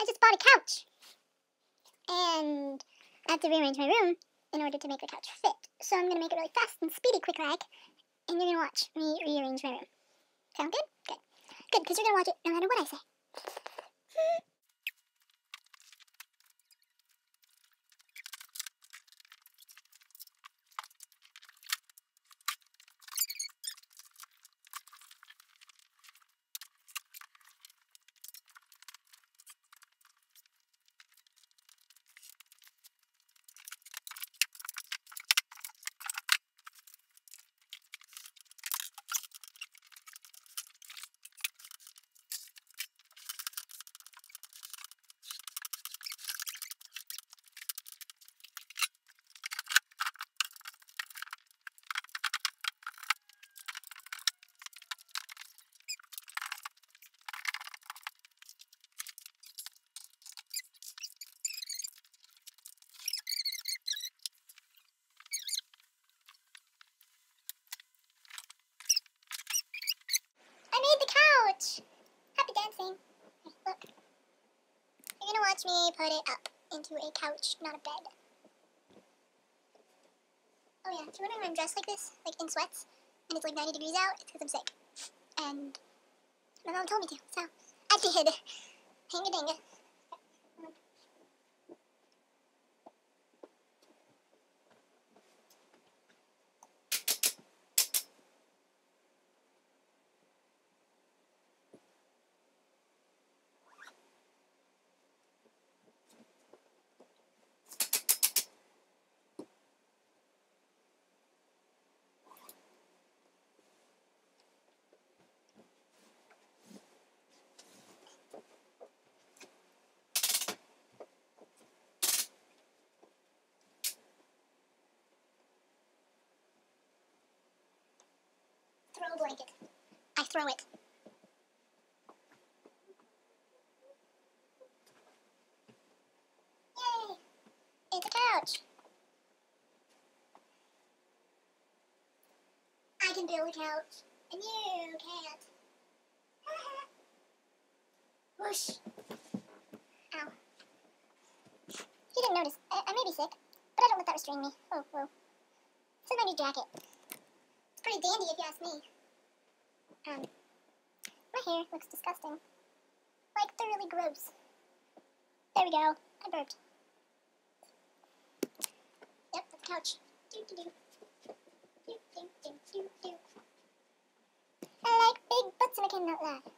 I just bought a couch. And I have to rearrange my room in order to make the couch fit. So I'm going to make it really fast and speedy, quick like. And you're going to watch me rearrange my room. Sound good? Good. Good, because you're going to watch it no matter what I say. I made the couch! Happy dancing. Here, look. You're gonna watch me put it up into a couch, not a bed. Oh yeah, if you're wondering why I'm dressed like this, like in sweats, and it's like 90 degrees out, it's because I'm sick. And my mom told me to, so I did. Hang-a-ding-a. Throw a blanket. I throw it. Yay! It's a couch. I can build a couch, and you can't. Whoosh. Ow. You didn't notice. I may be sick, but I don't let that restrain me. Oh, whoa. This is my new jacket. It's pretty dandy if you ask me. My hair looks disgusting. Like, thoroughly gross. There we go. I burped. Yep, that's the couch. Do-do-do. Do-do-do-do-do. I like big butts and I cannot lie.